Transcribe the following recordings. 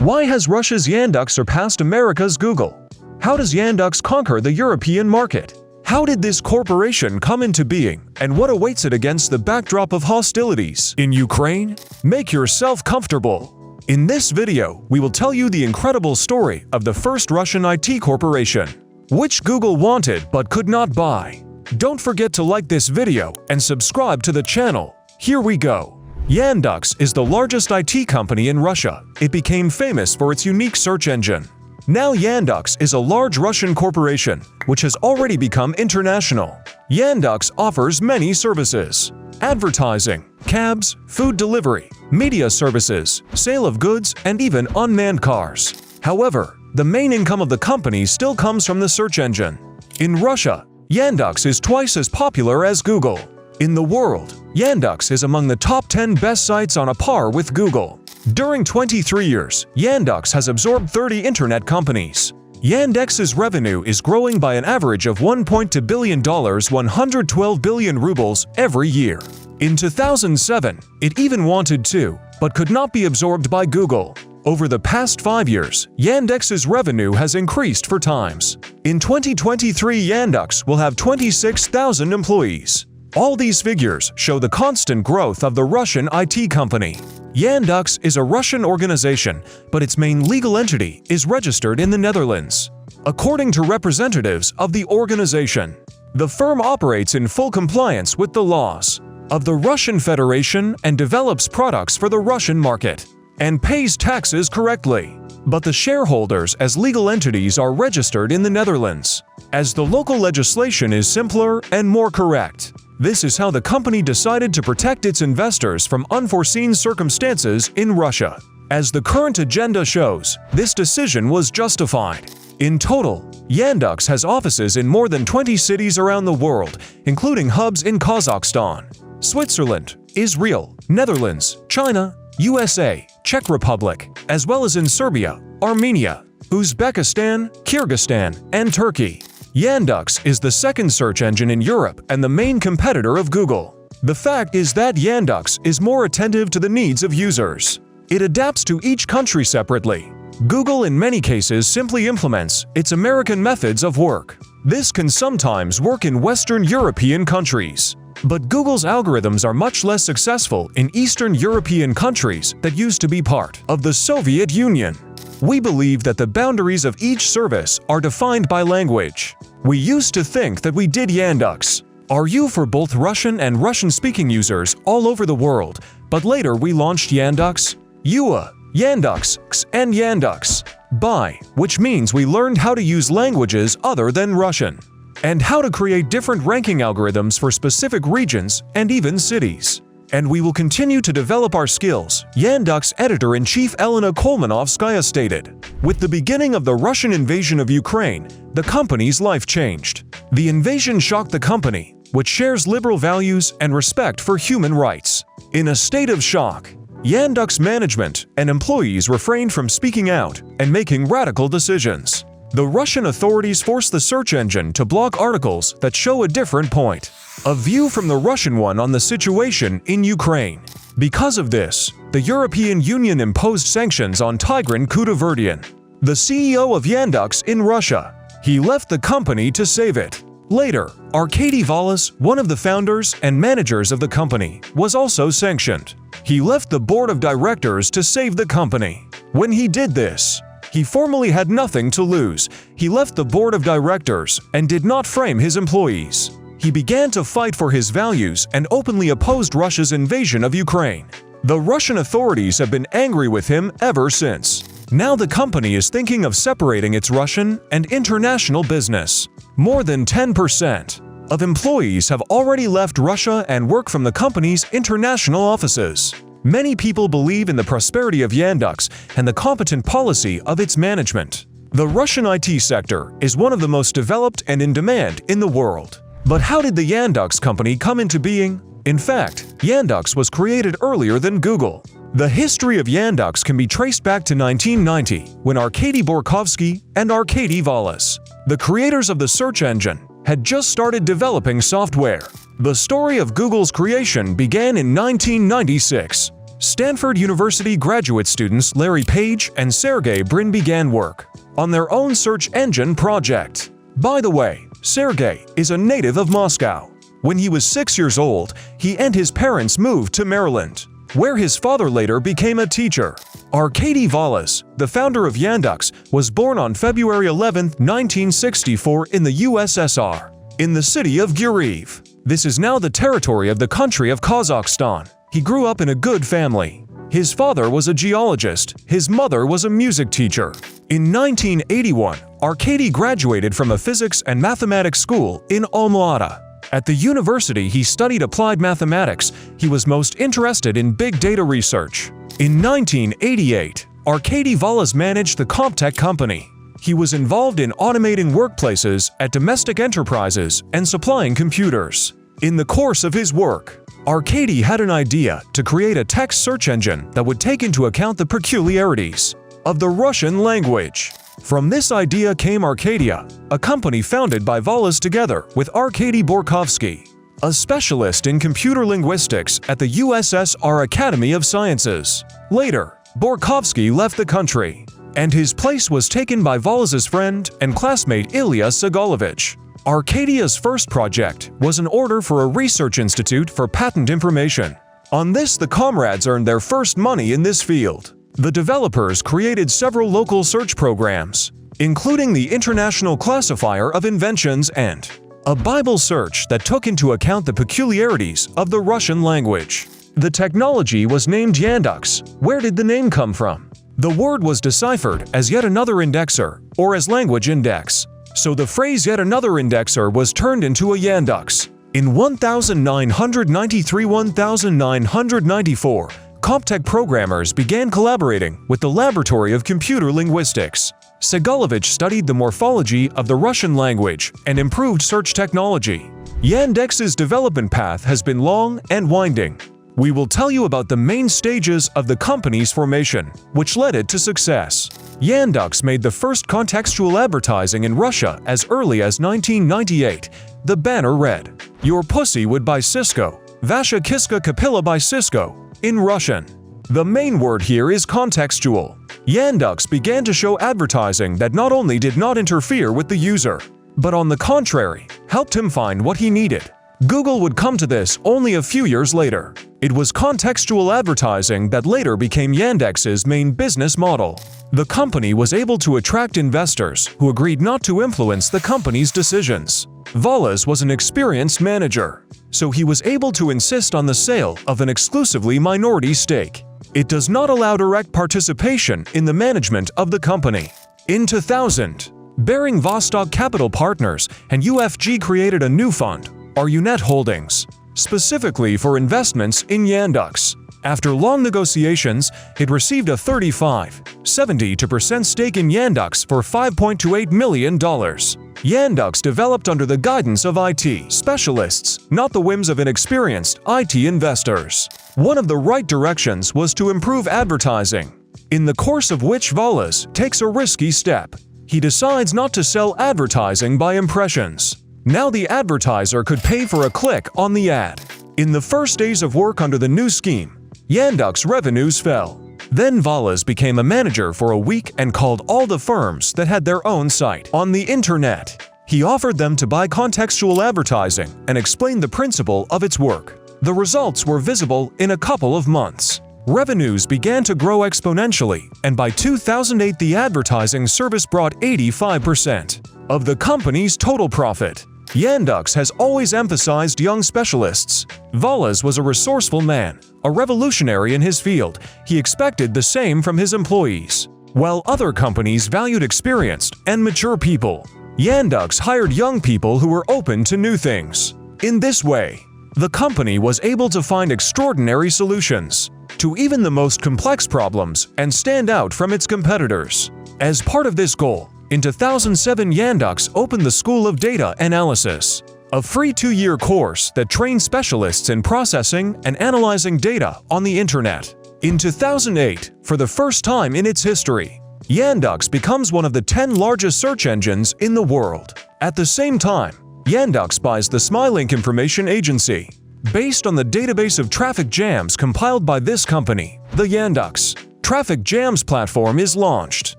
Why has Russia's Yandex surpassed America's Google? How does Yandex conquer the European market? How did this corporation come into being, and what awaits it against the backdrop of hostilities in Ukraine? Make yourself comfortable. In this video, we will tell you the incredible story of the first Russian IT corporation, which Google wanted but could not buy. Don't forget to like this video and subscribe to the channel. Here we go. Yandex is the largest IT company in Russia. It became famous for its unique search engine. Now Yandex is a large Russian corporation, which has already become international. Yandex offers many services: advertising, cabs, food delivery, media services, sale of goods, and even unmanned cars. However, the main income of the company still comes from the search engine. In Russia, Yandex is twice as popular as Google. In the world, Yandex is among the top 10 best sites on a par with Google. During 23 years, Yandex has absorbed 30 internet companies. Yandex's revenue is growing by an average of $1.2 billion, 112 billion rubles, every year. In 2007, it even wanted to, but could not be absorbed by Google. Over the past 5 years, Yandex's revenue has increased 4 times. In 2023, Yandex will have 26,000 employees. All these figures show the constant growth of the Russian IT company. Yandex is a Russian organization, but its main legal entity is registered in the Netherlands. According to representatives of the organization, the firm operates in full compliance with the laws of the Russian Federation and develops products for the Russian market, and pays taxes correctly. But the shareholders as legal entities are registered in the Netherlands, as the local legislation is simpler and more correct. This is how the company decided to protect its investors from unforeseen circumstances in Russia. As the current agenda shows, this decision was justified. In total, Yandex has offices in more than 20 cities around the world, including hubs in Kazakhstan, Switzerland, Israel, Netherlands, China, USA, Czech Republic, as well as in Serbia, Armenia, Uzbekistan, Kyrgyzstan, and Turkey. Yandex is the second search engine in Europe and the main competitor of Google. The fact is that Yandex is more attentive to the needs of users. It adapts to each country separately. Google in many cases simply implements its American methods of work. This can sometimes work in Western European countries. But Google's algorithms are much less successful in Eastern European countries that used to be part of the Soviet Union. We believe that the boundaries of each service are defined by language. We used to think that we did Yandex. Are you for both Russian and Russian-speaking users all over the world, but later we launched Yandex, UA, Yandex, and Yandex By, which means we learned how to use languages other than Russian, and how to create different ranking algorithms for specific regions and even cities. And we will continue to develop our skills, Yandex editor-in-chief Elena Kolmanovskaya stated. With the beginning of the Russian invasion of Ukraine, the company's life changed. The invasion shocked the company, which shares liberal values and respect for human rights. In a state of shock, Yandex management and employees refrained from speaking out and making radical decisions. The Russian authorities forced the search engine to block articles that show a different point of view from the Russian one on the situation in Ukraine. Because of this, the European Union imposed sanctions on Tigran Kudaiverdian, the CEO of Yandex in Russia. He left the company to save it. Later, Arkady Vallas, one of the founders and managers of the company, was also sanctioned. He left the board of directors to save the company. When he did this, he formally had nothing to lose. He left the board of directors and did not frame his employees. He began to fight for his values and openly opposed Russia's invasion of Ukraine. The Russian authorities have been angry with him ever since. Now the company is thinking of separating its Russian and international business. More than 10% of employees have already left Russia and work from the company's international offices. Many people believe in the prosperity of Yandex and the competent policy of its management. The Russian IT sector is one of the most developed and in demand in the world. But how did the Yandex company come into being? In fact, Yandex was created earlier than Google. The history of Yandex can be traced back to 1990, when Arkady Borkovsky and Arkady Vallas, the creators of the search engine, had just started developing software. The story of Google's creation began in 1996. Stanford University graduate students Larry Page and Sergey Brin began work on their own search engine project. By the way, Sergey is a native of Moscow. When he was 6 years old, he and his parents moved to Maryland, where his father later became a teacher. Arkady Volas, the founder of Yandex, was born on February 11, 1964 in the USSR, in the city of Guryev. This is now the territory of the country of Kazakhstan. He grew up in a good family. His father was a geologist, his mother was a music teacher. In 1981, Arkady graduated from a physics and mathematics school in Alma-Ata. At the university, he studied applied mathematics. He was most interested in big data research. In 1988, Arkady Volas managed the Comptech company. He was involved in automating workplaces at domestic enterprises and supplying computers. In the course of his work, Arkady had an idea to create a text search engine that would take into account the peculiarities of the Russian language. From this idea came Arcadia, a company founded by Volas together with Arkady Borkovsky, a specialist in computer linguistics at the USSR Academy of Sciences. Later, Borkovsky left the country, and his place was taken by Volas's friend and classmate Ilya Segalovich. Arcadia's first project was an order for a research institute for patent information. On this, the comrades earned their first money in this field. The developers created several local search programs, including the International Classifier of Inventions and a Bible search that took into account the peculiarities of the Russian language. The technology was named Yandex. Where did the name come from? The word was deciphered as yet another indexer, or as language index. So the phrase yet another indexer was turned into a Yandex. In 1993–1994, Comptech programmers began collaborating with the Laboratory of Computer Linguistics. Segalovich studied the morphology of the Russian language and improved search technology. Yandex's development path has been long and winding. We will tell you about the main stages of the company's formation, which led it to success. Yandex made the first contextual advertising in Russia as early as 1998. The banner read, "Your pussy would buy Cisco, Vasha Kiska Kapila by Cisco," in Russian. The main word here is contextual. Yandex began to show advertising that not only did not interfere with the user, but on the contrary, helped him find what he needed. Google would come to this only a few years later. It was contextual advertising that later became Yandex's main business model. The company was able to attract investors who agreed not to influence the company's decisions. Volas was an experienced manager, so he was able to insist on the sale of an exclusively minority stake. It does not allow direct participation in the management of the company. In 2000, Bering Vostok Capital Partners and UFG created a new fund, Runet Holdings, specifically for investments in Yandex. After long negotiations, it received a 35.72% stake in Yandex for $5.28 million. Yandex developed under the guidance of IT specialists, not the whims of inexperienced IT investors. One of the right directions was to improve advertising, in the course of which Volas takes a risky step. He decides not to sell advertising by impressions. Now the advertiser could pay for a click on the ad. In the first days of work under the new scheme, Yandex revenues fell. Then Volas became a manager for a week and called all the firms that had their own site on the internet. He offered them to buy contextual advertising and explained the principle of its work. The results were visible in a couple of months. Revenues began to grow exponentially, and by 2008 the advertising service brought 85% of the company's total profit. Yandex has always emphasized young specialists. Volas was a resourceful man, a revolutionary in his field. He expected the same from his employees. While other companies valued experienced and mature people, Yandex hired young people who were open to new things. In this way, the company was able to find extraordinary solutions to even the most complex problems and stand out from its competitors. As part of this goal, in 2007, Yandex opened the School of Data Analysis, a free 2-year course that trains specialists in processing and analyzing data on the internet. In 2008, for the first time in its history, Yandex becomes one of the 10 largest search engines in the world. At the same time, Yandex buys the Smilink Information Agency, Based on the database of traffic jams compiled by this company, the Yandex Traffic Jams platform is launched.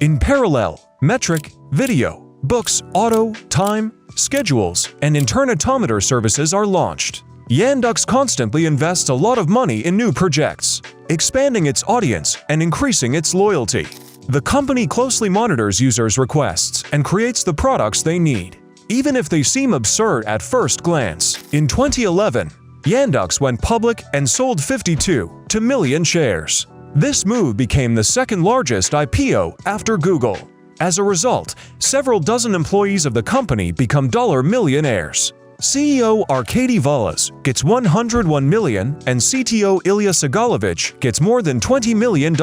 In parallel, metric, video, books, auto, time, schedules, and internetometer services are launched. Yandex constantly invests a lot of money in new projects, expanding its audience and increasing its loyalty. The company closely monitors users' requests and creates the products they need, even if they seem absurd at first glance. In 2011, Yandex went public and sold 52 million shares. This move became the second largest IPO after Google. As a result, several dozen employees of the company become millionaires. CEO Arkady Volas gets $101 million and CTO Ilya Segalovich gets more than $20 million.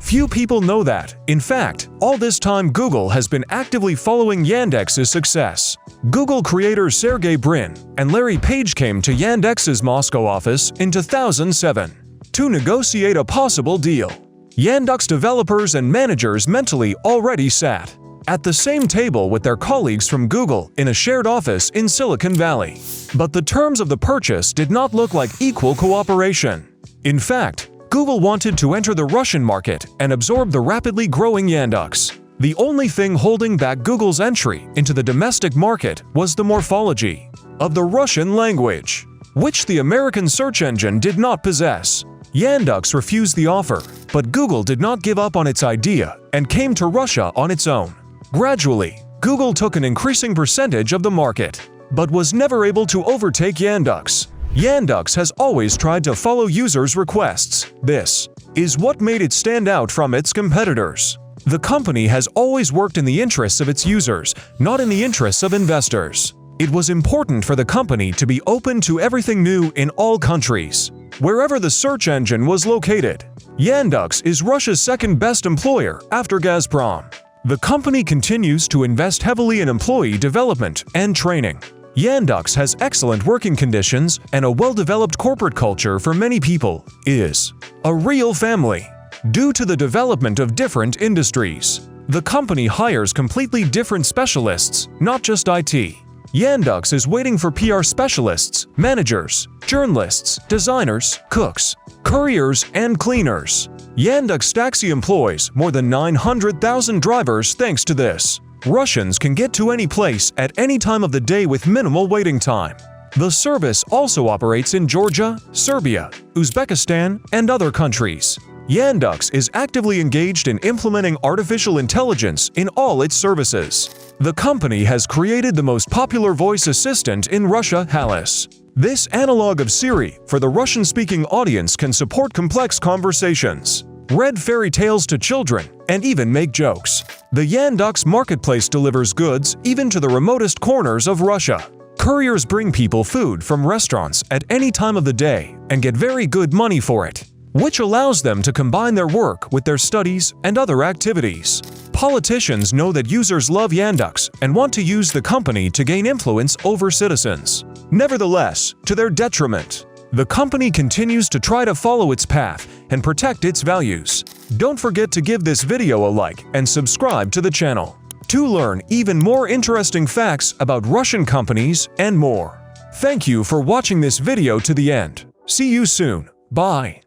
Few people know that, in fact, all this time Google has been actively following Yandex's success. Google creators Sergey Brin and Larry Page came to Yandex's Moscow office in 2007 to negotiate a possible deal. Yandex developers and managers mentally already sat at the same table with their colleagues from Google in a shared office in Silicon Valley. But the terms of the purchase did not look like equal cooperation. In fact, Google wanted to enter the Russian market and absorb the rapidly growing Yandex. The only thing holding back Google's entry into the domestic market was the morphology of the Russian language, which the American search engine did not possess. Yandex refused the offer, but Google did not give up on its idea and came to Russia on its own. Gradually, Google took an increasing percentage of the market, but was never able to overtake Yandex. Yandex has always tried to follow users' requests. This is what made it stand out from its competitors. The company has always worked in the interests of its users, not in the interests of investors. It was important for the company to be open to everything new in all countries, wherever the search engine was located. Yandex is Russia's second-best employer after Gazprom. The company continues to invest heavily in employee development and training. Yandex has excellent working conditions and a well-developed corporate culture. For many people, is a real family. Due to the development of different industries, the company hires completely different specialists, not just IT. Yandex is waiting for PR specialists, managers, journalists, designers, cooks, couriers, and cleaners. Yandex Taxi employs more than 900,000 drivers. Thanks to this, Russians can get to any place at any time of the day with minimal waiting time. The service also operates in Georgia, Serbia, Uzbekistan, and other countries. Yandex is actively engaged in implementing artificial intelligence in all its services. The company has created the most popular voice assistant in Russia, Alice. This analog of Siri for the Russian-speaking audience can support complex conversations, read fairy tales to children, and even make jokes. The Yandex marketplace delivers goods even to the remotest corners of Russia. Couriers bring people food from restaurants at any time of the day and get very good money for it, which allows them to combine their work with their studies and other activities. Politicians know that users love Yandex and want to use the company to gain influence over citizens. Nevertheless, to their detriment, the company continues to try to follow its path and protect its values. Don't forget to give this video a like and subscribe to the channel to learn even more interesting facts about Russian companies and more. Thank you for watching this video to the end. See you soon. Bye.